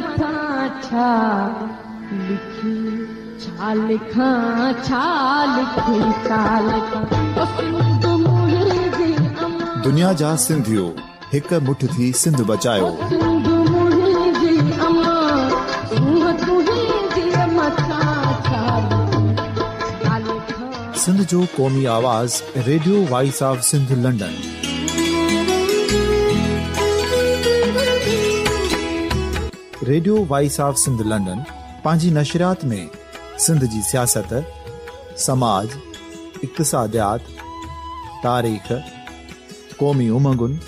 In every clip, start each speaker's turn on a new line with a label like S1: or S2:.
S1: मथां छा लिखी छा लिखां छा लिखी छा लिखां
S2: दुनिया जा सिंधियो हिक मुठ थी सिंध बचायो। सिंध जो क़ौमी आवाज़ radio voice of Sindh London. Radio voice of Sindh London पंहिंजी नशरियात में सिंध जी सियासत, समाज, इक़्तिसादियात, तारीख़, क़ौमी उमंगुनि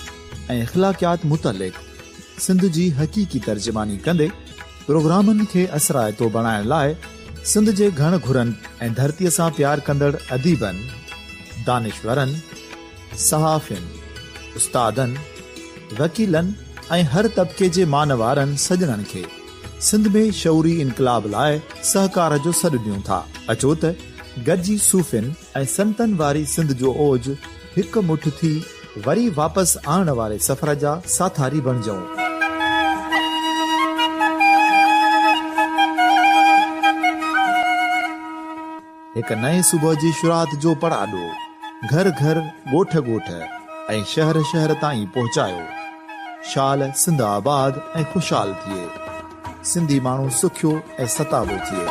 S2: ऐं इख़्लाक़ियात मुतलिक़ सिंध जी हक़ीक़ी तर्जुमानी कंदे प्रोग्रामनि खे असराइतो बणाइण लाइ सिंध जे घण घुरनि ऐं धरतीअ सां प्यार कंदड़ अदीबनि, दानिशवरनि, सहाफ़ियुनि, उस्तादनि, वकीलनि ऐं हर तबिके जे मानवारनि सजणनि खे सिंध में शऊरी इनक़लाब लाइ सहकार जो सॾु ॾियूं था। अचो त गॾिजी सूफ़ियुनि ऐं संतनि वारी सिंध जो ओज हिकु मुठ थी वरी वापसि आणण वारे सफ़र जा साथारी बणिजऊं। हिकु नए सुबुह जी शुरूआत जो पड़ाॾो घर घर, ॻोठ ॻोठ ऐं शहर शहर ताईं पहुचायो। शाल सिंध आबाद ऐं ख़ुशहाल थिए, सिंधी माण्हू सुखियो ऐं सताबो थिए।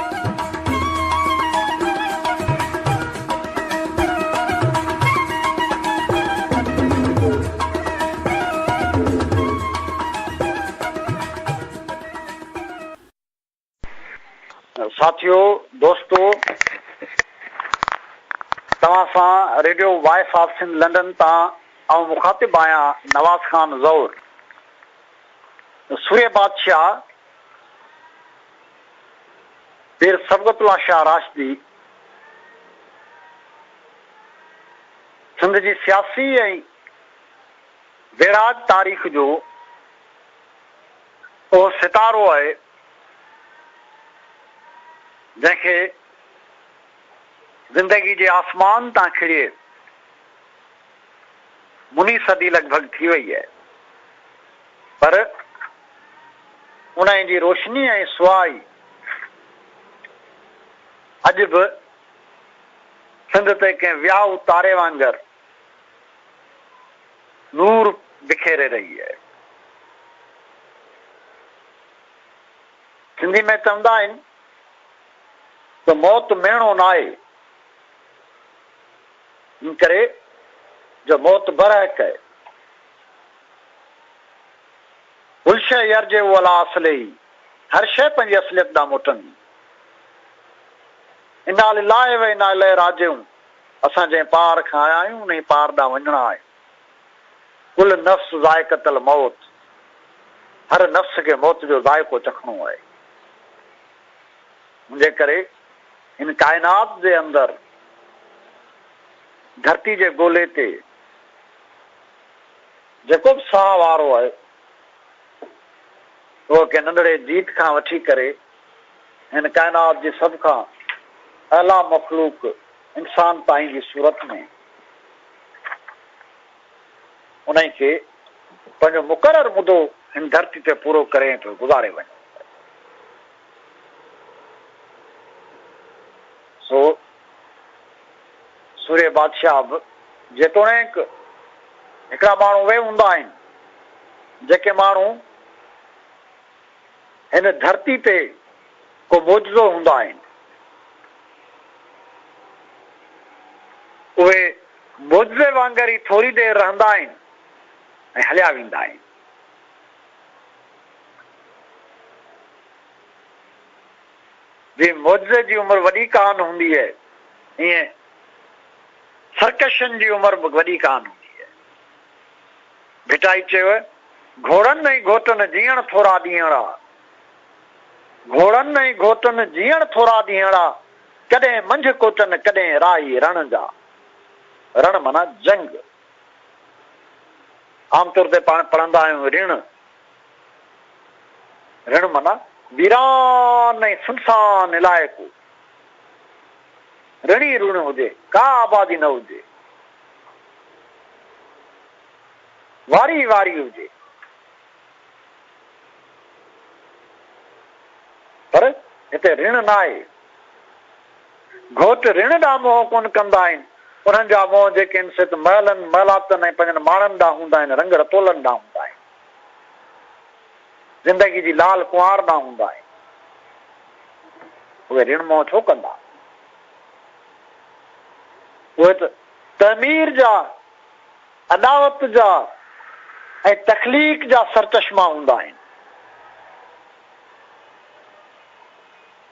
S3: साथियो, दोस्तो, तव्हां सां radio voice of Sindh London तां ऐं मुखातिब आहियां नवाज़ खान ज़ौर। सूर्य बादशाह पीर सबगतुल्लाह शाह राशिदी सिंध जी सियासी ऐं बेराज तारीख़ जो उहो सितारो आहे जंहिंखे ज़िंदगी जे आसमान तां खिड़े मुनी सदी लॻभॻि थी वई आहे, पर उन जी रोशनी ऐं सुवाई अॼु बि सिंध ते कंहिं वियाह तारे वांगुरु नूर बिखेरे रही आहे। सिंधी में चवंदा आहिनि त मौत मेणो न आहे, इन करे जो मौत बरहक आहे। कुल शइ यर्जे वला असले ई, हर शइ पंहिंजी असलियत ॾांहुं मोटंदी। इना लिलाहि व इना इलैहि राजिऊं, असां जंहिं पार खां आया आहियूं उन पार ॾांहुं वञणा आहे। कुल नफ़्स ज़ाइक़तल मौत, हर नफ़्स खे मौत जो ज़ाइक़ो चखणो आहे। मुंहिंजे करे इन काइनात जे अंदरि धरती जे गोले ते जेको बि साह वारो आहे उहो कंहिं नंढड़े जीत खां वठी करे हिन काइनात जी सभ खां आला मखलूक इंसान ताईं जी सूरत में उन खे पंहिंजो मुक़ररु मुदो हिन धरती ते पूरो करे थो गुज़ारे वञे। सो सूर्य बादशाह बि जेतोणीकि हिकिड़ा माण्हू उहे हूंदा आहिनि जेके माण्हू हिन धरती ते को मौजूदो हूंदा आहिनि, उहे मौजूदे वांगुरु ई थोरी देरि रहंदा आहिनि ऐं हलिया वेंदा आहिनि। जीअं मौजूदे जी उमिरि वॾी कान हूंदी आहे, ईअं सरकशनि जी उमिरि बि वॾी कान हूंदी आहे। भिटाई चयो, घोड़नि ऐं घोटनि जीअण थोरा ॾींहड़ा, घोड़नि ऐं घोटनि जीअण थोरा ॾींहड़ा, कॾहिं मंझ कोटनि कॾहिं राही रण जा। रण माना जंग। आमतौर ते पाण पढ़ंदा आहियूं ऋण। ऋण माना वीरान ऐं सुनसान इलाइक़ो, ऋणी ऋण हुजे, का आबादी न हुजे, वारी वारी हुजे। पर हिते ऋण न आहे। घोट ऋण ॾांहुं मोह कोन कंदा आहिनि, उन्हनि जा मोह जेके आहिनि से त महलनि महलातनि ऐं पंहिंजनि माण्हुनि ॾांहुं हूंदा आहिनि, रंग रतोलनि ॾांहुं हूंदा आहिनि, ज़िंदगी जी लाल कुंवार ॾांहुं हूंदा आहिनि। उहे ऋण मोह छो कंदा? उहे त तमीर जा, अदावत जा ऐं तखलीक जा सरचश्मा हूंदा आहिनि।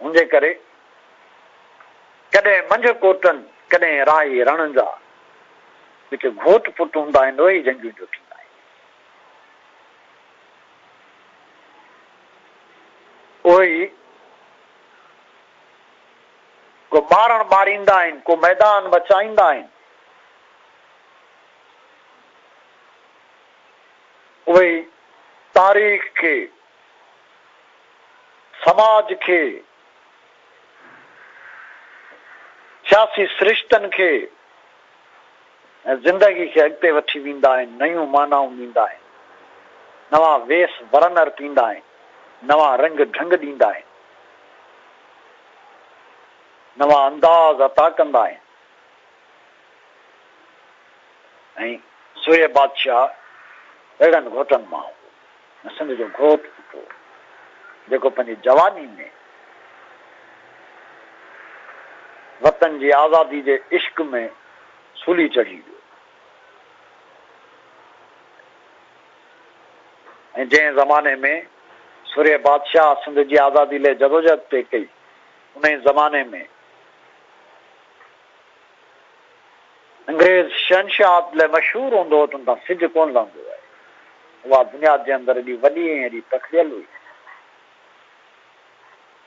S3: हुनजे करे कॾहिं मंझ कोटनि, कॾहिं राही रण जा जेके घोट पुट हूंदा आहिनि उहे ई जंगियूं जो थींदा आहिनि। उहे ई को मारण मारींदा आहिनि, को मैदान बचाईंदा आहिनि। उहे ई तारीख़ खे, समाज खे, सियासी सिरिश्तनि खे ऐं ज़िंदगी खे अॻिते वठी वेंदा आहिनि, नयूं मानाऊं ॾींदा आहिनि, नवां वेस वरनर थींदा आहिनि, नवां रंग ढंग ॾींदा आहिनि, नवां अंदाज़ अता कंदा आहिनि। ऐं सूर्य बादशाह अहिड़नि घोटनि मां सिंध जो घोट पुटो जेको पंहिंजी जवानी में वतन जी आज़ादी जे इश्क में सूली चढ़ी वियो ऐं जंहिं ज़माने में सूर्य बादशाह सिंध जी आज़ादी लाइ जदोजहद पे कई, उन ज़माने में अंग्रेज़ शहनशाह लाइ मशहूरु हूंदो हो त उन तां सिज कोन लहंदो आहे। उहा दुनिया जे अंदरि एॾी वॾी ऐं एॾी पखिड़ियल हुई।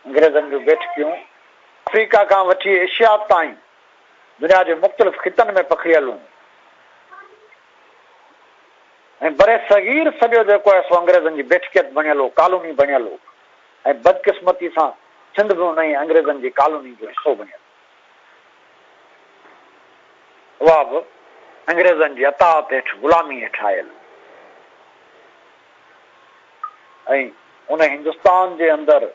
S3: अंग्रेज़नि जूं बेठकियूं अफ्रीका खां वठी एशिया ताईं दुनिया जे मुख़्तलिफ़ ख़ितनि में पखिड़ियल हुयूं ऐं बरे सगीर सॼो जेको आहे सो अंग्रेज़नि जी बेठकियत बणियल हो, कॉलोनी बणियल हो ऐं बदकिस्मती सां सिंध बि उन ई अंग्रेज़नि जी कॉलोनी जो हिसो बणियल। उहा बि अंग्रेज़नि जी अताहत हेठि, ग़ुलामी हेठि आयल। ऐं उन हिंदुस्तान जे अंदरि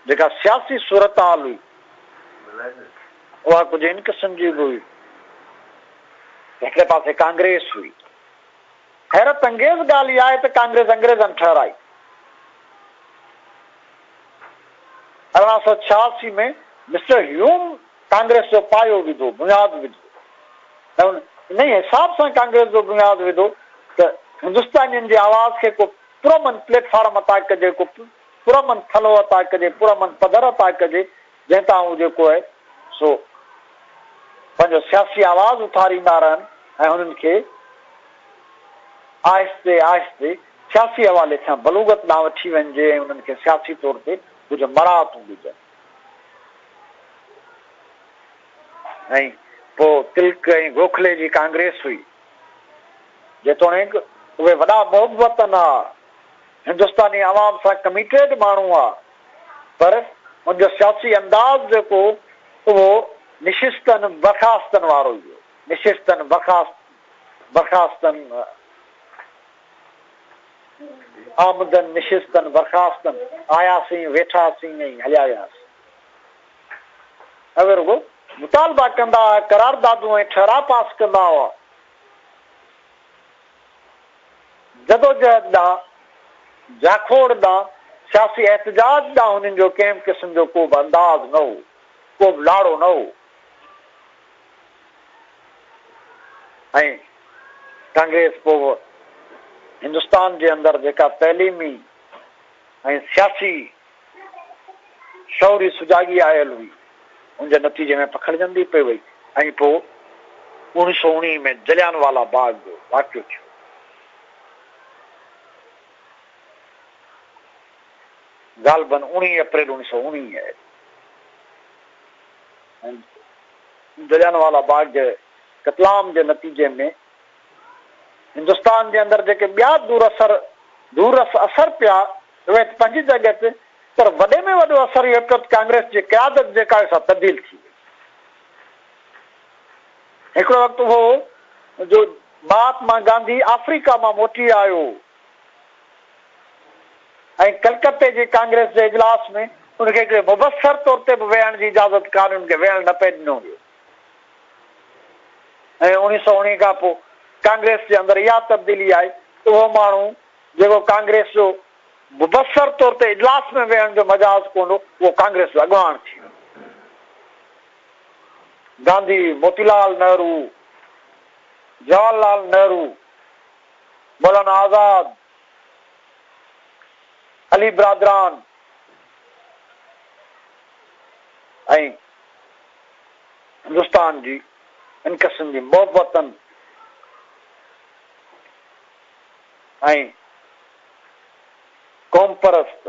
S3: जेका सियासी सूरत हाल हुई उहा कुझु इन क़िस्म जी बि हुई। हिकिड़े पासे कांग्रेस हुई। हैरत अंगेज़ ॻाल्हि इहा आहे त कांग्रेस अंग्रेज़नि ठहिराई। 1886 में मिस्टर ह्यूम कांग्रेस जो पायो विधो, बुनियाद विधो। इन हिसाब सां कांग्रेस जो बुनियाद विधो त हिंदुस्तानियुनि जी आवाज़ खे को पुरमन प्लेटफॉर्म अता कजे, को पुरमन थलो अता कजे, पुरमन पधर अता कजे, जंहिं तां उहो जेको आहे सो पंहिंजो सियासी आवाज़ उथारींदा रहनि ऐं हुननि खे आहिस्ते आहिस्ते सियासी हवाले सां बलूगत ॾांहुं वठी वञिजे ऐं उन्हनि खे सियासी तौर ते कुझु मराहतूं ॾिजनि। ऐं पोइ तिलक ऐं गोखले जी कांग्रेस हुई, जेतोणीकि उहे वॾा मोहबतन हुआ, हिंदुस्तानी आवाम सां कमिटेड माण्हू हुआ, पर उनजो सियासी अंदाज़ जेको उहो निशिस्तनि बर्खास्तनि वारो हुयो। निशिस्तनि बर्खास्तनि आमदन निशिस्तनि बर्खास्तनि, आयासीं वेठासीं ऐं हलिया वियासीं। अगरि रुगो मुतालबा कंदा हुआ, करारदादूं ऐं ठहरा पास कंदा हुआ, जदोजहद ॾांहुं, जाखोड़ ॾांहुं, सियासी एहतजाज ॾांहुं हुननि जो कंहिं क़िस्म जो को बि अंदाज़ न हो, को बि लाड़ो न हो। ऐं कांग्रेस पोइ हिंदुस्तान जे अंदरि जेका तइलीमी ऐं सियासी शौरी सुजागी आयल हुई, उनजे नतीजे में पखिड़जंदी पई वई। ऐं पोइ 1919 में जलियानवाला बाग जो वाक़ियो थियो। ग़ालिबन 19 अप्रैल 1919 आहे। जलियानवाला बाग जे कतलाम जे नतीजे में हिंदुस्तान जे अंदरि जेके ॿिया दूरस असर पिया उहे पंहिंजी जॻह ते, पर वॾे में वॾो असर इहो पियो कांग्रेस जी क़यादत जेका आहे सा तब्दील थी वई। हिकिड़ो वक़्तु हो जो महात्मा गांधी अफ्रीका मां मोटी आयो ऐं कलकत्ते जी कांग्रेस जे इजलास में उनखे हिकिड़े मुबसर तौर ते बि वेहण जी इजाज़त कान्हे, उनखे वेहण न पिए ॾिनो वियो। ऐं 1919 खां पोइ कांग्रेस जे अंदरि इहा तब्दीली आई, उहो माण्हू जेको कांग्रेस जो मुबसर तौर ते इजलास में वेहण जो मजाज कोन हो, उहो कांग्रेस जो अॻवान थी वियो। गांधी, मोतीलाल नेहरू, जवाहरलाल नेहरू, मौलाना आजाद, अली ब्रादरान ऐं हिंदुस्तान जी इन क़िस्म जी मोहबतनि ऐं क़ौम परस्त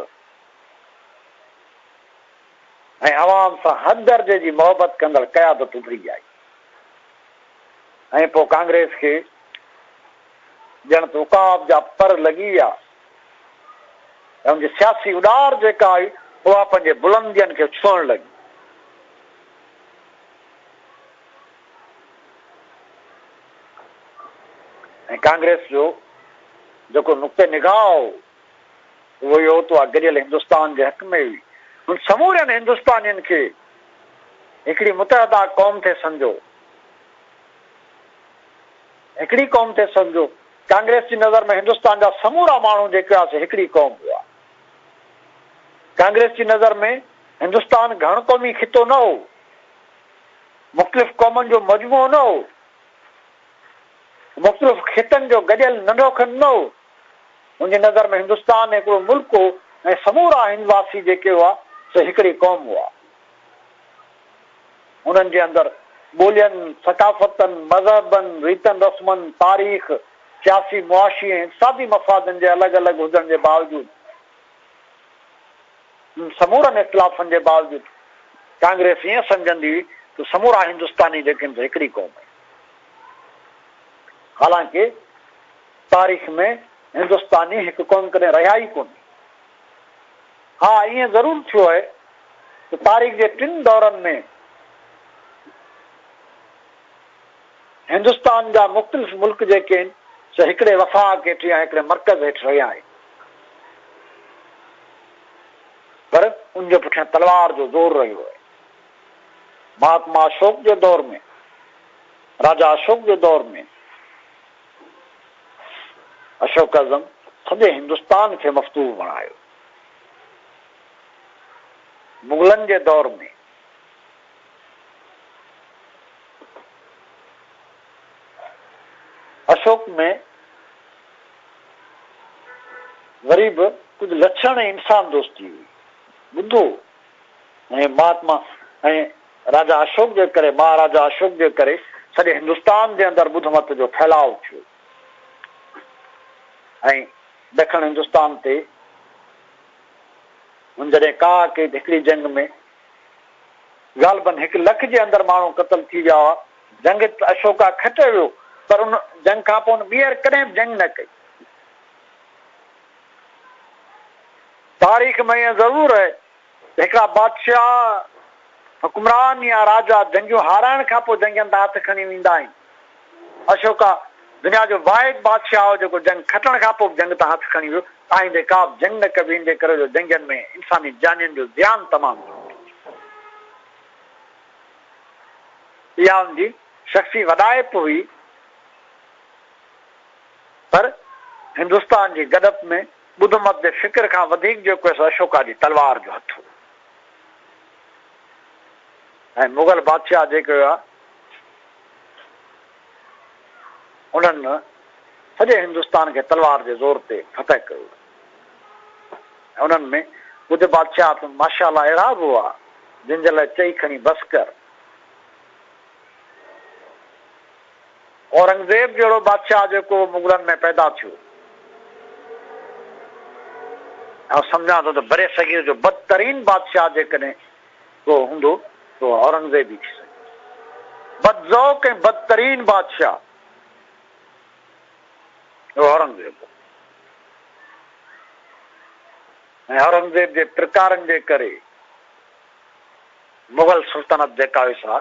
S3: ऐं अवाम सां हद दर्जे जी मोहबत कंदड़ क़यादत उभरी आई। ऐं पोइ कांग्रेस खे ॼण त उकाब जा पर लॻी विया ऐं उनजी सियासी उॾार जेका आई उहा पंहिंजे बुलंदियुनि खे छुअण लॻी। ऐं कांग्रेस जो जेको नुक़्ते निगाह हो उहो इहो त आहे गॾियल हिंदुस्तान जे हक़ में हुई। हुन समूरनि हिंदुस्तानियुनि खे हिकिड़ी मुतहदा क़ौम थे सम्झो, हिकिड़ी क़ौम थे सम्झो। कांग्रेस जी नज़र में हिंदुस्तान जा समूरा माण्हू जेके हुआसीं हिकिड़ी क़ौम हुआ। कांग्रेस जी नज़र में हिंदुस्तान घण क़ौमी खितो न हो, मुख़्तलिफ़ क़ौमुनि जो मजमूओ न हो, मुख़्तलिफ़ खितनि जो गॾियल नंढो खंड न हो। उनजी नज़र में हिंदुस्तान हिकिड़ो मुल्क हो ऐं समूरा हिंदवासी जेके हुआ से हिकिड़ी क़ौम हुआ। उन्हनि जे अंदरि ॿोलियुनि, सकाफ़तनि, मज़हबनि, रीतनि रस्मनि, तारीख़, सियासी मुआशी ऐं इक़्तिसादी मफ़ादनि जे अलॻि अलॻि हुजण जे बावजूदि, समूरनि इख़्तिलाफ़नि जे बावजूदि कांग्रेस ईअं सम्झंदी हुई त समूरा हिंदुस्तानी जेके आहिनि हिकिड़ी क़ौम आहे। हालांकि तारीख़ में हिंदुस्तानी हिकु क़ौम कॾहिं रहिया ई कोन्हे। हा, ईअं ज़रूरु थियो आहे त तारीख़ जे टिनि दौरनि में हिंदुस्तान जा मुख़्तलिफ़ मुल्क जेके आहिनि से हिकिड़े वफ़ाक़ हेठि या हिकिड़े मर्कज़ हेठि रहिया आहिनि, पर उनजे पुठियां तलवार जो ज़ोर रहियो आहे। महात्मा अशोक जे दौर में, राजा अशोक जे दौर में अशोक आज़म सॼे हिंदुस्तान खे मफ़तूह बणायो। मुग़लनि जे दौर में अशोक में वरी बि कुझु लक्षण इंसान दोस्ती हुई, ॿुधो। ऐं महात्मा ऐं राजा अशोक जे करे, महाराजा अशोक जे करे सॼे हिंदुस्तान जे अंदरि ॿुध मत जो फैलाव थियो ऐं ॾखण हिंदुस्तान ते हुन जॾहिं का के हिकिड़ी जंग में ग़ालिबन 1 लख जे अंदरि माण्हू क़तल थी विया हुआ। जंग अशोका खटे वियो, पर उन जंग खां पोइ ॿीहर कॾहिं बि जंग न कई। तारीख़ में ईअं ज़रूर आहे त हिकिड़ा बादशाह, हुकुमरान या राजा जंगियूं हाराइण खां पोइ जंगियुनि ते हथ खणी वेंदा आहिनि। अशोका दुनिया जो वाहिद बादशाह हो जेको जंग खटण खां पोइ जंग तां हथ खणी वियो। आईंदे का बि जंग न कबी, इन जे करे जो जंगियुनि में इंसानी जानियुनि जो ध्यानु तमामु इहा हुनजी शख़्सी वॾाइप हुई। पर हिंदुस्तान जी गॾप में ॿुध मत जे फ़िक्र खां वधीक जेको आहे अशोका जी तलवार जो हथ हो। ऐं मुग़ल बादशाह जेके हुआ उन्हनि सॼे हिंदुस्तान खे तलवार जे ज़ोर ते फतह कयो। उन्हनि में ॿुध बादशाह माशाअल्लाह अहिड़ा बि हुआ जिन जे लाइ चई खणी बसि कर। औरंगज़ेब जहिड़ो बादशाह जेको मुग़लनि में पैदा थियो, ऐं सम्झां थो त बरे सगीर जो बदतरीन बादशाह जेकॾहिं को हूंदो त औरंगज़ेब ई थी सघे। बदज़ौक़ ऐं बदतरीन बादशाह औरंगज़ेब। ऐं औरंगज़ेब जे प्रकारनि जे करे मुग़ल सुल्तनत जेका हुई सा,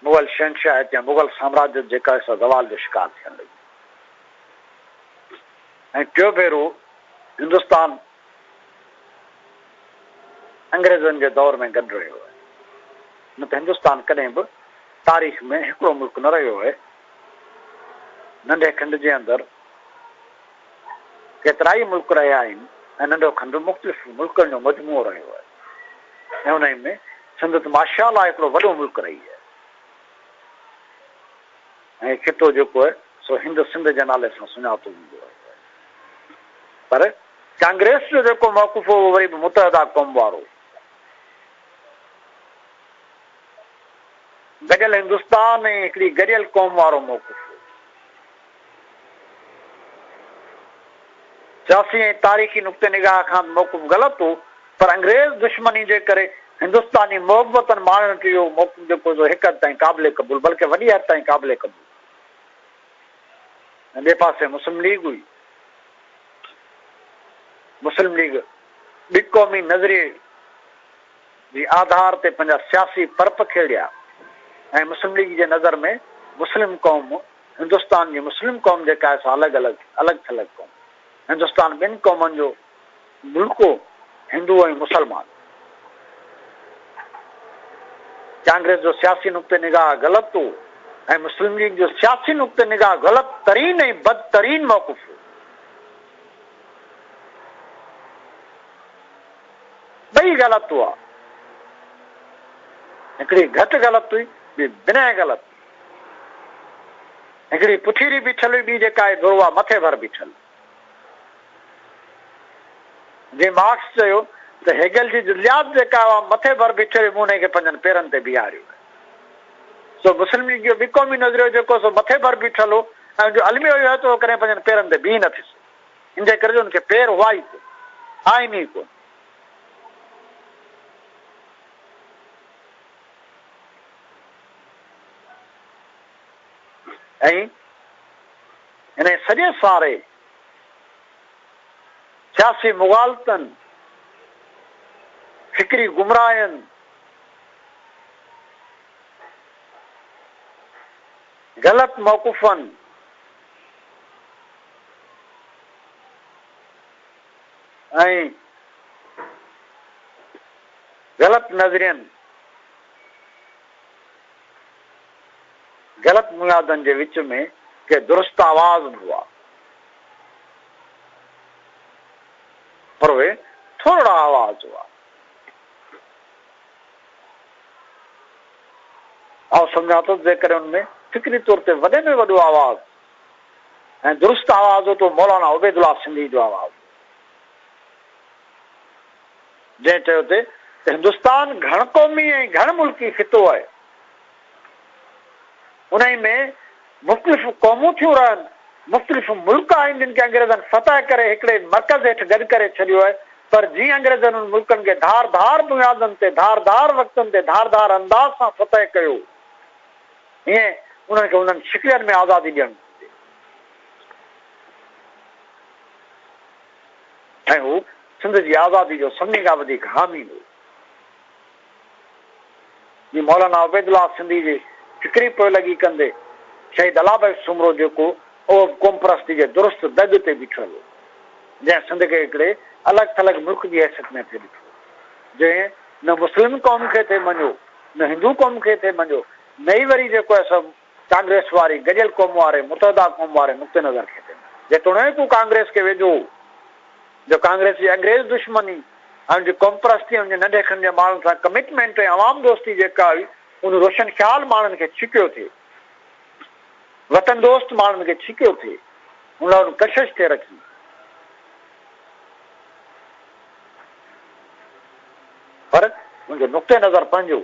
S3: मुग़ल शहनशाहियत या मुग़ल साम्राज्य जेका हुई सा ज़वाल जो शिकार थियण लॻी। ऐं टियों भेरो हिंदुस्तान अंग्रेज़नि जे दौर में गॾु रहियो आहे। न त हिंदुस्तान कॾहिं बि तारीख़ में हिकिड़ो मुल्क न रहियो आहे। नंढे खंड जे अंदरि केतिरा ई मुल्क रहिया आहिनि ऐं नंढो खंड मुख़्तलिफ़ मुल्कनि जो मजमूओ रहियो आहे ऐं उन में सिंध त माशाअल्लाह हिकिड़ो वॾो मुल्क रही आहे ऐं खितो जेको आहे सो हिंद सिंध जे नाले सां सुञातो वेंदो आहे। पर कांग्रेस जो जेको मौक़ुफ़ हो वरी बि मुतहदा क़ौम वारो, गॾियल हिंदुस्तान ऐं हिकिड़ी गॾियल क़ौम वारो मौक़ुफ़ हो। सियासी ऐं तारीख़ी नुक़्ते निगाह खां मौक़ुफ़ ग़लति हो, पर अंग्रेज़ दुश्मनी जे करे हिंदुस्तानी मोहबतनि माण्हुनि खे इहो मौक़ुफ़ जेको हिकु हद ताईं क़ाबिले क़बूल, बल्कि वॾी हद ताईं क़ाबिले क़बूल। ऐं ॿिए पासे मुस्लिम लीग हुई। मुस्लिम लीग ॿी क़ौमी नज़रिए जे आधार ते पंहिंजा सियासी पर्प खेड़िया ऐं मुस्लिम लीग जे नज़र में मुस्लिम क़ौम, हिंदुस्तान जी मुस्लिम क़ौम जेका आहे सा अलॻि थलॻि क़ौम। हिंदुस्तान ॿिनि क़ौमनि जो मुल्क हो, हिंदू ऐं मुसलमान। कांग्रेस जो सियासी नुक़्ते निगाह ग़लति हो ऐं मुस्लिम लीग जो सियासी नुक़्ते निगाह ग़लति तरीन ऐं बदतरीन मौक़ुफ़ हो। ॿई ग़लति हुआ, हिकिड़ी घटि ग़लति हुई, ॿी बिना ग़लति। हिकिड़ी पुठीरी बीठल हुई, ॿी जेका आहे गुरुआ मथे भर बीठल। जीअं मार्क्स चयो त हेगल जी जुलियात जेका हुआ मथे भर बीठल, मूं हुनखे पंहिंजनि पेरनि ते बीहारियो। सो मुस्लिम लीग जो ॿी क़ौमी नज़रियो जेको सो मथे भर बीठल हो ऐं जो अलमी हुयो त कॾहिं पंहिंजनि पेरनि ते बीह न थियसि। इन जे करे हुनखे पेर हुआ ई कोन, आहिनि ई कोन। ऐं इन सॼे सारे सियासी मुग़ालतनि, फिक्री गुमराहनि, ग़लति मौक़ुफ़नि ऐं ग़लति नज़रियनि, ग़लति बुनियादनि जे विच में के दुरुस्त आवाज़ हुआ, पर उहे थोरा आवाज़ हुआ। आउं सम्झां थो जेकर हुनमें फिक्री तौर ते वॾे में वॾो आवाज़ ऐं दुरुस्त आवाज़ हो तो मौलाना उबैदुल्लाह सिंधी जो आवाज़। जंहिं चयो ते हिंदुस्तान घण क़ौमी ऐं घण मुल्की खितो आहे, उन में मुख़्तलिफ़ क़ौमूं थियूं रहनि, मुख़्तलिफ़ मुल्क आहिनि जिन खे अंग्रेज़नि फतह करे हिकिड़े मर्कज़ हेठि गॾु करे छॾियो आहे। पर जीअं अंग्रेज़नि उन मुल्कनि खे धार धार बुनियादनि ते, धार धार वक़्तनि ते, धार धार अंदाज़ सां फतह कयो, ईअं उन्हनि खे उन्हनि शिकलियुनि में आज़ादी ॾियणु घुरिजे। ऐं हू सिंध जी आज़ादी जो सभिनी खां वधीक हामी हो। जीअं मौलाना उबैदुल्लाह सिंधी जी फिक्री पोइ लॻी कंदे शहीद अलाह सुमरो जेको उहो क़ौम परस्ती जे दुरुस्त दग ते बीठल हो, जंहिं सिंध खे हिकिड़े अलॻि थलॻि मुल्क जी हैसियत में थिए ॾिठो, जंहिं न मुस्लिम क़ौम खे थिए मञियो, न हिंदू क़ौम खे थिए मञियो, न ई वरी जेको आहे सभु कांग्रेस वारी गॾियल क़ौम वारे, मुतहदा क़ौम वारे नुक़्ते नज़र खे थिए। जेतोणीकि हू कांग्रेस खे वेझो, जो कांग्रेस जी अंग्रेज़ दुश्मनी ऐं जो क़ौम परस्ती ऐं नंढे खंड जे माण्हुनि सां कमिटमेंट ऐं अवाम दोस्ती जेका हुई, उन रोशन ख़्याल माण्हुनि खे छिकियो थिए, वतन दोस्त माण्हुनि खे छिकियो थिए, उन लाइ कशिश थिए रखी। पर मुंहिंजो नुक़्ते नज़र पंहिंजो,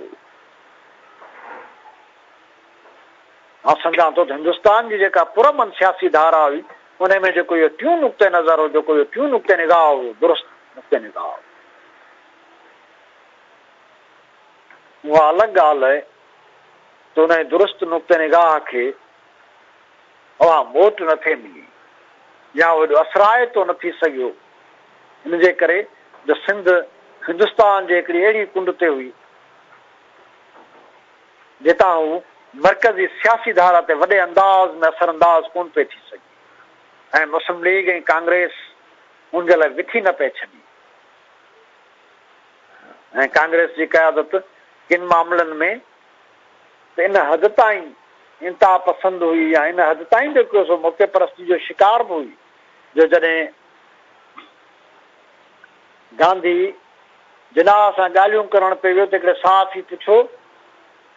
S3: मां सम्झां थो त हिंदुस्तान जी जेका पुरमन सियासी धारा हुई, उन में जेको इहो टियों नुक़्ते नज़र हो, जेको इहो टियों नुक़्ते निगाह हो, दुरुस्त नुक़्ते निगाह हो, उहा अलॻि ॻाल्हि आहे त उन दुरुस्त नुक़्ते निगाह खे अवां वोट नथे मिली या वॾो असराइतो न थी सघियो। इन जे करे जो सिंध हिंदुस्तान जे हिकिड़ी अहिड़ी कुंड ते हुई जितां हू मर्कज़ी सियासी धारा ते वॾे अंदाज़ में असरअंदाज़ कोन पई थी सघे ऐं मुस्लिम लीग ऐं कांग्रेस उन जे लाइ विथी न पई छॾी। ऐं कांग्रेस जी क़यादत किन मामलनि में इन हद ताईं इंतहा पसंदि हुई या इन हद ताईं जेको सो मौक़े परस्ती जो शिकार बि हुई जो जॾहिं गांधी जिनाह सां ॻाल्हियूं करणु पियो वियो त हिकिड़े साफ़ ई पुछो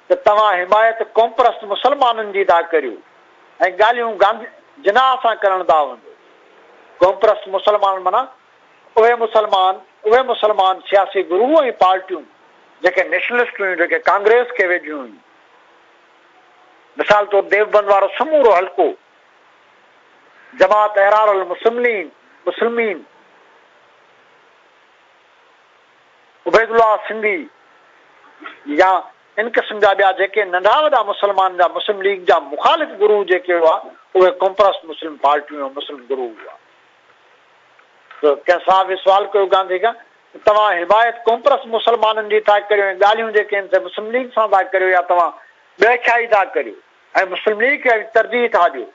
S3: त तव्हां हिमायत कौमप्रस्त मुस्लमाननि जी था करियो ऐं ॻाल्हियूं गांधी जिनाह सां करण था वञो। कौमप्रस्त मुस्लमान माना उहे मुस्लमान सियासी गुरू ऐं पार्टियूं जेके नेशनलिस्ट हुयूं जेके कांग्रेस खे वेझियूं हुयूं। मिसाल तौर देवबंद वारो समूरो हल्को जमात अहरार अल मुस्लिमीन उबैदुल्लाह सिंधी या इन क़िस्म जा ॿिया जेके नंढा वॾा मुस्लमान जा मुस्लिम लीग जा मुखालिफ़ गुरू जेके हुआ उहे कौमप्रस्त मुस्लिम पार्टियूं मुस्लिम गुरू हुआ। त कंहिं साहब सुवाल कयो गांधी खां तव्हां हिमायत कौमप्रस्त मुस्लमाननि जी था करियो ऐं ॻाल्हियूं जेके आहिनि मुस्लिम लीग सां था करियो या तव्हां ॿिए था करियो ऐं मुस्लिम लीग खे तरजीह था ॾियो।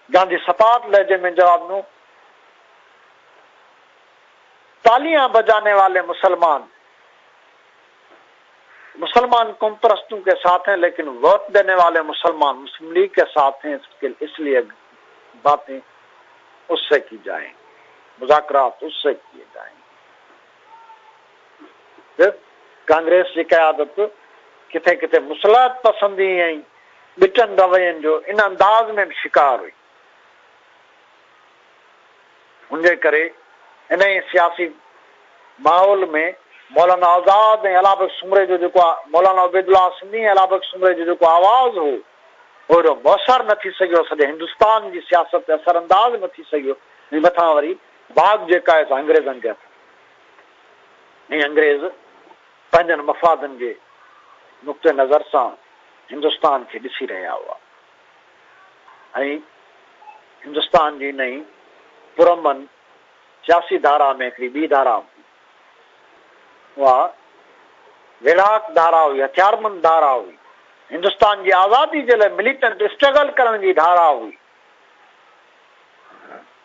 S3: गांधी सपाट लहजे में जवाब ॾिनो तालियां बजाने वाले मुसलमान कौमप्रस्तों के साथ हैं लेकिन वोट देने वाले मुसलमान मुस्लिम लीग के साथ हैं, इसलिए बातें उससे की जाएं, मुज़ाकरात उससे किए जाएं। कांग्रेस की क़यादत किथे किथे मुसलहत पसंदी ऐं ॿिटनि रवैयनि जो इन अंदाज़ में भी शिकार हुई। उनजे करे इन सियासी माहौल में मौलाना आज़ाद ऐं अलाह बख्श सुमरे जो जेको आहे मौलाना उबैदुल्लाह सिंधी ऐं अलाह बख्श सुमरे जो जेको आवाज़ हो ओहिड़ो मुअसर न थी सघियो, सॼे हिंदुस्तान जी सियासत ते असर अंदाज़ न थी सघियो। ऐं मथां वरी बाग जेका आहे अंग्रेज़नि जे हथ ऐं अंग्रेज़ पंहिंजनि मफ़ादनि जे नुक़्ते नज़र सां हिंदुस्तान खे ॾिसी रहिया हुआ ऐं हिंदुस्तान जी नई पुरमन सियासी धारा में हिकिड़ी ॿी धारा उहा विड़ाक धारा हुई, हथियारबंद धारा हुई, हिंदुस्तान जी आज़ादी जे लाइ मिलिटेंट स्ट्रगल करण जी धारा हुई।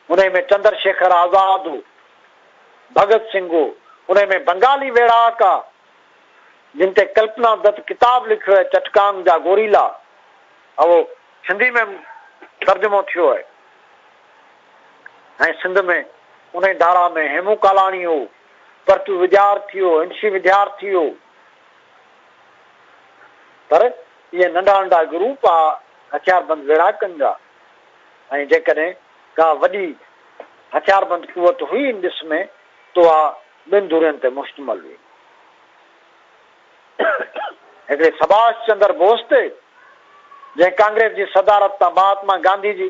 S3: उन में चंद्रशेखर आज़ाद हो, भगत सिंह हो, उन में बंगाली विड़ाक आहे जिन ते कल्पना दत्त किताब लिखियो आहे चटकान जा गोरीला, वो सिंधी में तर्जुमो थियो है ऐं सिंध में उन धारा में हेमू कालाणी हो, परतू विद्यार्थी हो, इंशी विद्यार्थी हो। पर ये नंढा नंढा ग्रुप आहे हथियारबंद विड़ाकनि जा ऐं जेकॾहिं का वॾी हथियारबंद कुवत हुई इन ॾिस में तो ॿिनि धुरियुनि ते मुश्तमिल हुई। हिकिड़े सुभाष चंद्र बोस ते जंहिं कांग्रेस जी सदारत तां महात्मा गांधी जी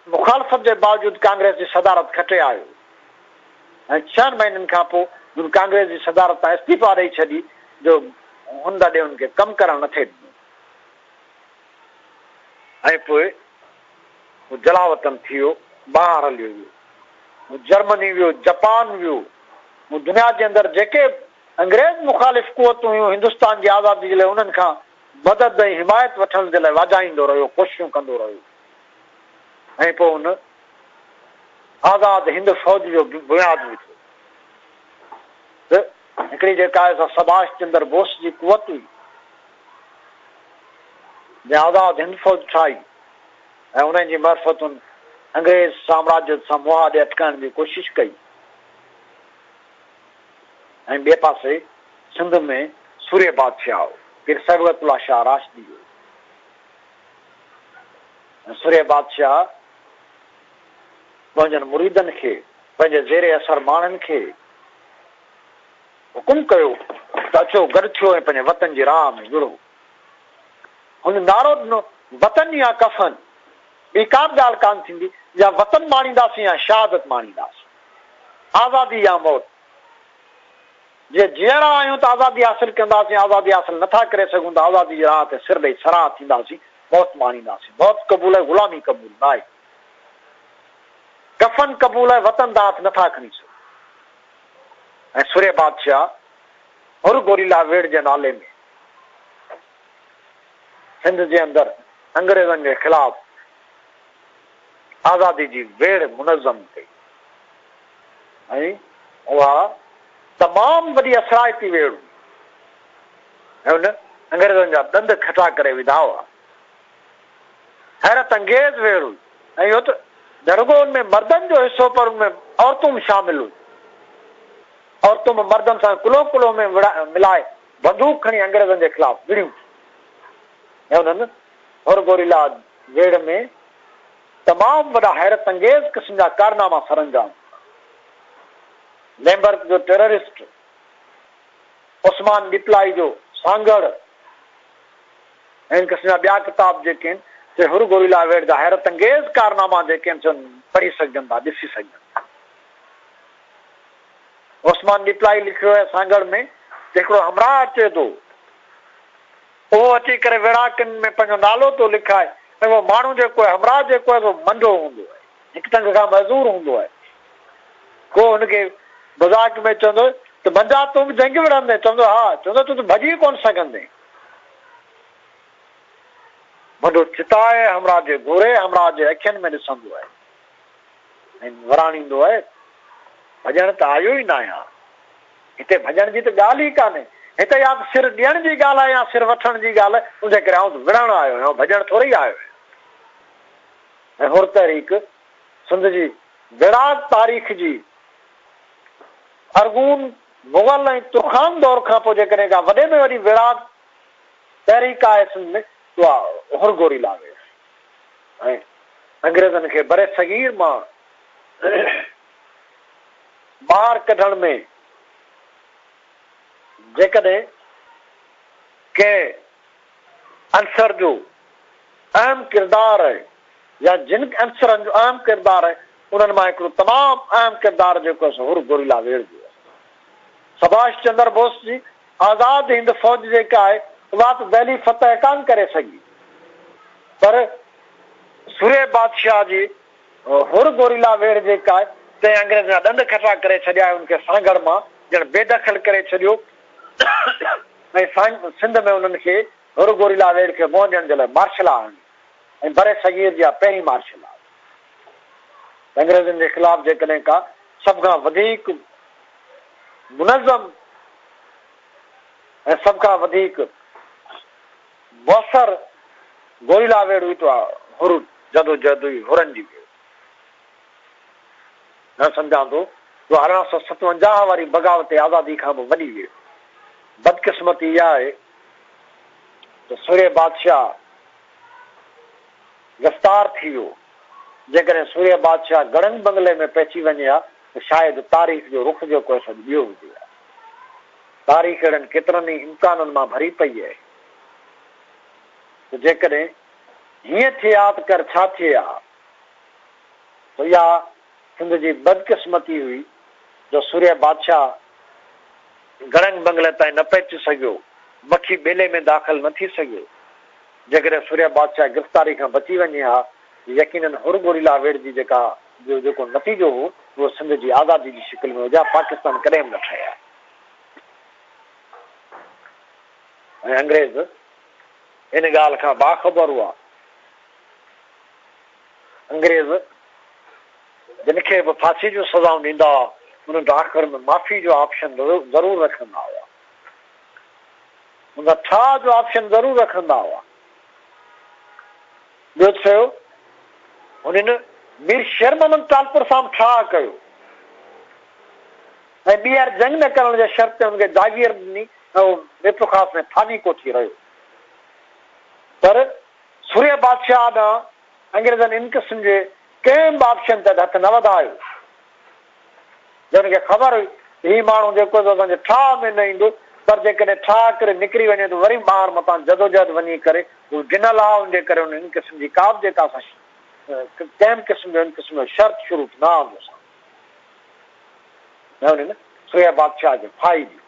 S3: मुखालफ़त जे बावजूद कांग्रेस जी सदारत खटे आयो ऐं 6 महीननि खां पोइ हुन कांग्रेस जी सदारत तां इस्तीफ़ा ॾेई छॾी जो हुन ॾे हुनखे कमु करणु नथे ॾिनो ऐं पोइ हू जलावतन थी वियो, ॿाहिरि हलियो वियो, हू जर्मनी वियो, जापान वियो, हू दुनिया जे अंदरि जेके अंग्रेज़ मुखालिफ़ कुवतूं हुयूं हिंदुस्तान जी आज़ादी जे लाइ उन्हनि खां मदद ऐं हिमायत वठण जे लाइ वाजाईंदो रहियो, कोशिशूं कंदो रहियो ऐं पोइ हुन आज़ाद हिंद फौज जो बुनियादु विधो। त हिकिड़ी जेका आहे सुभाष चंद्र बोस जी कुवत हुई जंहिं आज़ाद हिंद फौज ठाही ऐं उन्हनि जी मर्फ़तुनि अंग्रेज़ साम्राज्य सां मुआदे अटकाइण जी कोशिशि कई ऐं ॿिए पासे सिंध में सूर्य बादशाह हो, पीर सरवतुल्लाह शाह राशदी हो। ऐं सूर्य बादशाह पंहिंजनि मुरीदनि खे पंहिंजे ज़ेरे असर माण्हुनि खे हुकुम कयो त अचो गॾु थियो ऐं पंहिंजे वतन जी राह में विढ़ो। हुन नारो ॾिनो वतन या कफ़न, ॿी का बि ॻाल्हि कान थींदी, या वतन माणींदासीं या शहादत माणींदासीं, आज़ादी या मौत। जे जीअरा आहियूं त आज़ादी हासिल कंदासीं, आज़ादी हासिल नथा करे सघूं त आज़ादी जी राह ते सिर ॾेई सराह थींदासीं, मौत माणींदासीं। मौत क़बूल आहे, ग़ुलामी क़बूल न आहे। कफ़न क़बूल आहे, वतन दा हथ नथा खणी सघूं। ऐं सूर्य बादशाह हुर गोरीला वेड़ जे नाले में सिंध जे अंदरि अंग्रेज़नि जे ख़िलाफ़ आज़ादी जी वेड़ मुनज़म कई ऐं उहा तमामु वॾी असराइती वेड़ू ऐं हुन अंग्रेज़नि जा ॾंद खटा करे विधा हुआ। हैरत अंगेज़ वेड़ू ऐं इहो त दरगो हुन में मर्दनि जो हिसो पर हुन में औरतूं बि शामिल हुयूं। औरतूं बि मर्दनि सां कुलो कुलो में मिलाए बंदूक खणी अंग्रेज़नि जे ख़िलाफ़ विड़ियूं ऐं हुननि हुरगोरीला वेड़ में तमामु वॾा हैरत अंगेज़ क़िस्म जा कारनामा सरंजाम। लैम्बर्ट जो टेररिस्ट, उस्मान डिप्लाई जो सांगड़ ऐं इन क़िस्म जा ॿिया किताब जेके आहिनि से हुरगोरीला वेड़ जा हैरत अंगेज़ कारनामा जेके आहिनि पढ़ी सघजनि था, ॾिसी सघजनि था। उस्मान डिप्लाई लिखियो आहे सांगड़ में हिकिड़ो हमराह अचे थो, उहो अची करे विड़ाकनि में पंहिंजो नालो थो लिखाए ऐं उहो माण्हू जेको आहे हमराह जेको आहे उहो मंडो हूंदो आहे, हिकु टंग खां मज़दूर हूंदो आहे। को हुनखे मज़ाक में चवंदो त मंझा तूं बि जंग विढ़ंदे, चवंदो हा, चवंदो तूं त भॼी कोन सघंदे। वॾो चिताए हमराह जे घोरे हमराह जे अखियुनि में ॾिसंदो आहे ऐं वराणींदो आहे भॼण त आयो ई न आहियां, हिते भॼण जी त ॻाल्हि ई कान्हे, हिते या त सिर ॾियण जी ॻाल्हि आहे या सिर वठण जी ॻाल्हि आहे, उनजे करे आउं विढ़ण आयो आहियां, भॼण थोरी आयो आहियां। ऐं हुर तहरीक सिंध जी विराट तारीख़ जी अरगून मुग़ल ऐं तुर्खान दौर खां पोइ जेकॾहिं का वॾे में वॾी विराट तहरीक आहे सिंध में उहा हुरगोरीला वेड़ ऐं अंग्रेज़नि खे बरे सगीर मां ॿाहिरि कढण में जेकॾहिं कंहिं अंसर जो अहम किरदार आहे या जिन अंसरनि जो अहम किरदार आहे उन्हनि मां हिकिड़ो तमामु अहम किरदार जेको आहे हुरगोरीला वेड़ जो आहे। सुभाष चंद्र बोस जी आज़ाद हिंद फ़ौज जेका आहे उहा त दिल्ली फतह कान करे सघी, पर सूर्य बादशाह जी हुरगोरीला वेड़ जेका आहे तंहिं अंग्रेज़ जा ॾंद खटा करे छॾिया, उनखे सांगड़ मां ॼण बेदख़ल करे छॾियो ऐं सिंध में उन्हनि खे हुरगोरीला वेड़ खे मोह ॾियण जे लाइ मार्शल आर्मी ऐं बरे सगीर जी पहिरीं मार्शल आर्मी अंग्रेज़नि जे ख़िलाफ़ जेकॾहिं का सभ खां वधीक मुनज़म ऐं सभ खां वधीक मुअसर गोरीला वेड़ हुई त हुर जदोजहद हुई हुरनि जी वेड़। न सम्झां थो जो 1857 वारी बग़ावत आज़ादी खां पोइ वॾी वेड़। बदकिस्मती इहा आहे त सूर्य बादशाह गिरफ़्तार थी वियो। जेकॾहिं सूर्य बादशाह गड़ंग बंगले में पइजी वञे हा त शायदि तारीख़ जो रुख जेको आहे ॿियो हुजे हा। तारीख़ अहिड़नि केतिरनि ई इम्काननि मां भरी पई आहे त जेकॾहिं हीअं थिए हा त कर छा थिए हा त इहा सिंध जी बदकिस्मती हुई जो सूर्य बादशाह गड़ंग बंगले ताईं न पहुची सघियो, मक्खी ॿेले में दाख़िल न थी सघियो। जेकॾहिं सूर्य बादशाह गिरफ़्तारी खां बची वञे हा यकीनन हुरगोरीला वेड़ जी जेको नतीजो हो उहो सिंध जी आज़ादी जी शिकिल में हुजे, पाकिस्तान कॾहिं बि न ठहिया। ऐं अंग्रेज़ इन ॻाल्हि खां बाख़बर हुआ। अंग्रेज़ जिन खे बि फांसी जूं सज़ाऊं ॾींदा हुआ उन्हनि वटि आख़िर में माफ़ी जो ऑप्शन ज़रूरु रखंदा हुआ, उन ठा जो ऑप्शन ज़रूरु रखंदा हुआ। ॿियो थियो हुननि मीर शेर मोहम्मद तालपुर सां ठा कयो ऐं ॿीहर जंग न करण जे शर्त ते हुनखे जागीर ॾिनी ऐं उहो बेतुखास में थानी को थी रहियो। पर सूर्य बादशाह ॾांहुं अंग्रेज़नि इन क़िस्म जे कंहिं बि ऑप्शन ते हथ न वधायो। हुनखे ख़बर हुई हीउ माण्हू जेको असांजे ठा में न ईंदो, पर जेकॾहिं ठा करे निकिरी वञे त वरी ॿाहिरि मथां जदोजहद वञी करे उहो गिनल आहे। उनजे करे हुन इन क़िस्म जी का बि जेका असां कंहिं क़िस्म जो इन क़िस्म जो शर्त शुरू न हूंदो हुननि सूर्य बादशाह खे फाई दी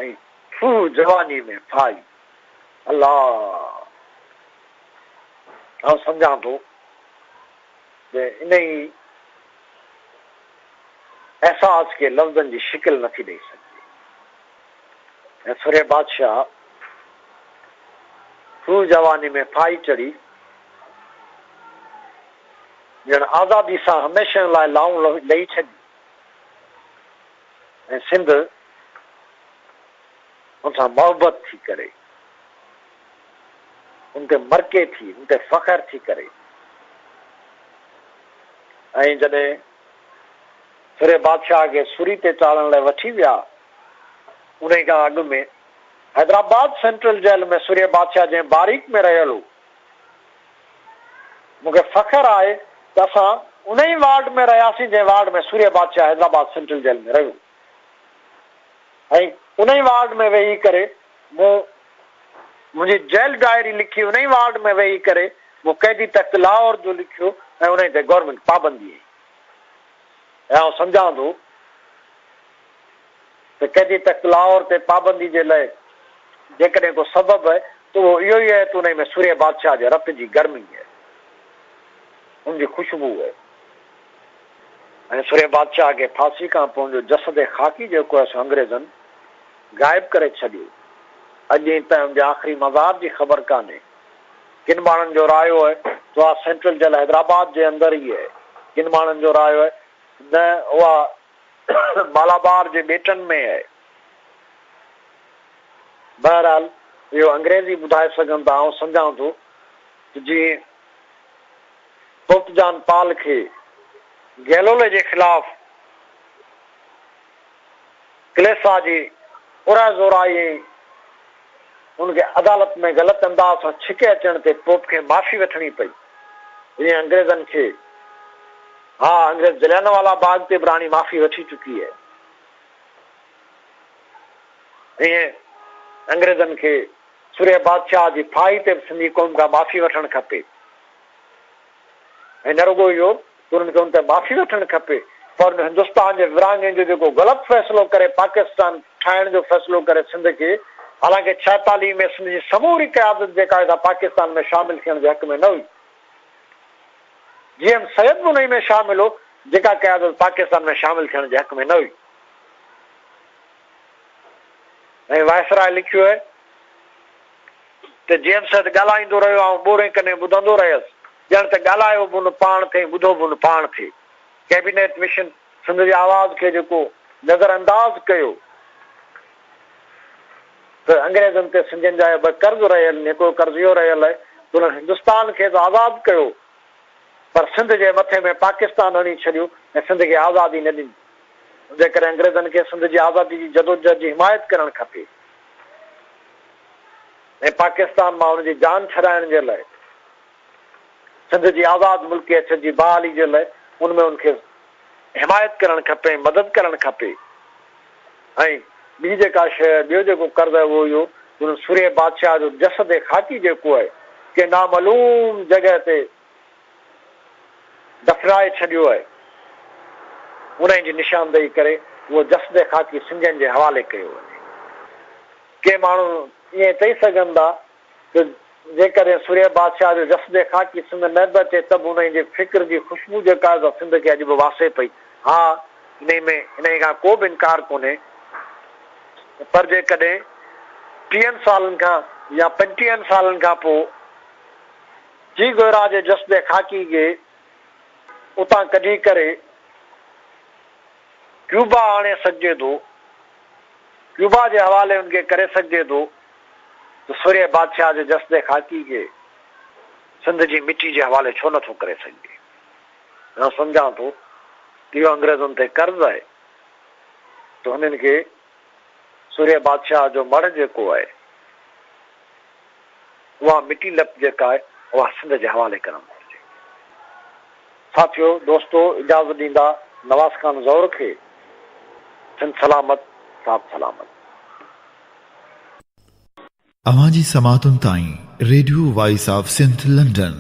S3: ऐं फू जवानी में फाई। अलाह आउं सम्झां थो इन ई एहसास खे लफ़्ज़नि जी शिकिल नथी ॾेई सघे। ऐं सूर्य बादशाह फू जवानी में फाई चढ़ी ॼण आज़ादी सां हमेशह लाइ लाऊं लही छॾी ऐं सिंध उन सां मोहबत थी करे, उन ते मरके थी, उन ते फ़ख्र थी करे, ऐं जॾहिं सुरे बादशाह खे सुरी ते चाढ़ण लाइ वठी विया, उन खां अॻु में हैदराबाद सेंट्रल जेल में सूर्य बादशाह जंहिं बारीक में रहियल हो, मूंखे फ़ख्र आहे त असां उन ई वार्ड में रहियासीं जंहिं वार्ड में सूर्य बादशाह हैदराबाद सेंट्रल जेल में रहियो, ऐं उन ई वार्ड में वेही करे मुंहिंजी जेल डायरी लिखी, उन ई वार्ड में वेही करे मूं कैदी तख्त लाहौर जो लिखियो ऐं उन ते गवर्नमेंट पाबंदी ऐं आउं सम्झां थो त कैदी तख्त लाहौर ते पाबंदी जे लाइ जेकॾहिं को सबबु आहे त उहो इहो ई आहे त उन में सूर्य बादशाह जे रत जी गर्मी आहे, उनजी खुशबू आहे, ऐं सूर्य बादशाह खे फांसी खां पोइ जो जसद ख़ाकी जेको आहे सो अंग्रेज़नि गाइब करे छॾियो। अॼु ताईं उनजे आख़िरी मज़ार जी ख़बर कान्हे। किन माण्हुनि जो रायो आहे त उहा सेंट्रल जेल हैदराबाद जे अंदरि ई आहे, किन माण्हुनि जो रायो आहे न उहा मालाबार जे ॿेटनि में आहे। बहरहाल इहो अंग्रेज़ी ॿुधाए सघनि था, आउं सम्झां थो त जीअं पोप्तजान पाल खे गैलोले जे ख़िलाफ़ क्लेसा जी उरा ज़ोराई ऐं उनखे अदालत में ग़लति अंदाज़ सां छिके अचण ते पोप खे माफ़ी वठणी पई, जीअं अंग्रेज़नि खे अंग्रेज़ जलियानवाला बाग ते बि राणी माफ़ी वठी चुकी आहे, ईअं अंग्रेज़नि खे सूर्य बादशाह जी फाही ते बि सिंधी क़ौम खां माफ़ी वठणु खपे, ऐं न रुगो इहो त उन्हनि खे उन ते माफ़ी वठणु खपे, पर हिंदुस्तान जे विरहाङे जो जेको ग़लति फ़ैसिलो करे पाकिस्तान ठाहिण जो फ़ैसिलो करे सिंध खे, हालांकि 46 में सिंध जी समूरी क़यादत जेका आहे पाकिस्तान में शामिल थियण जे हक़ में न हुई, जीएम सैयद बि उन में शामिल हो जेका क़यादत पाकिस्तान में शामिल थियण जे हक़ में न हुई। ऐं वायसराय लिखियो आहे त जीएम सैयद ॻाल्हाईंदो रहियो, ऐं ॿोरे कॾहिं ॿुधंदो रहियसि, ॼण त ॻाल्हायो बि उन पाण थिए, ॿुधो बि उन पाण थिए। कैबिनेट मिशन सिंध जी आवाज़ खे जेको नज़र अंदाज़ कयो त अंग्रेज़नि ते सिंधियुनि जा ॿ कर्ज़ रहियल, हिकिड़ो कर्ज़ इहो रहियल आहे त उन्हनि हिंदुस्तान खे त आज़ादु कयो, पर सिंध जे मथे में पाकिस्तान हणी छॾियो ऐं सिंध खे आज़ादी न ॾिनी। जे करे अंग्रेज़नि खे सिंध जी आज़ादी जी जदोजहद जी हिमायत करणु खपे ऐं पाकिस्तान मां हुनजी जान छॾाइण जे लाइ सिंध जी आज़ाद मुल्कियत जी बहाली जे लाइ उनमें उनखे हिमायत करणु खपे, मदद करणु खपे। ऐं ॿी जेका शइ, ॿियो जेको कर्ज़ आहे उहो इहो हुन सूर्य बादशाह जो जसद ख़ाकी जेको आहे के नामालूम जॻह ते दफ़नाए छॾियो आहे, उन जी निशानदेही करे उहो जसद ख़ाकी सिंधियुनि जे हवाले कयो आहे। के माण्हू ईअं चई सघनि था त जेकॾहिं सूर्य बादशाह जो जसद ख़ाकी सिंध न बि अचे त बि उन जी फिक्र जी खुशबू जेका आहे सिंध खे अॼु बि वासे पई। इन खां को बि इनकार कोन्हे, पर जेकॾहिं 30 सालनि खां या 35 सालनि खां पोइ जी गोरा जे जसद ख़ाकी खे उतां कढी करे क्यूबा आणे सघिजे थो, क्यूबा जे हवाले उनखे करे सघिजे थो, त सूर्य बादशाह जे जसद ख़ाकी खे सिंध जी मिट्टी जे हवाले छो नथो करे सघिजे। मां सम्झां थो कि इहो अंग्रेज़नि ते कर्ज़ आहे त हुननि खे सूर्य बादशाह जो मढ़ जेको आहे उहा मिट्टी लप जेका आहे उहा सिंध जे हवाले करणु घुरिजे। साथियो, दोस्तो, इजाज़त ॾींदा नवाज़ खान ज़ौहर खे। सिंध सलामत, साहब सलामत।
S2: अवां जी समातुनि ताईं radio voice of Sindh London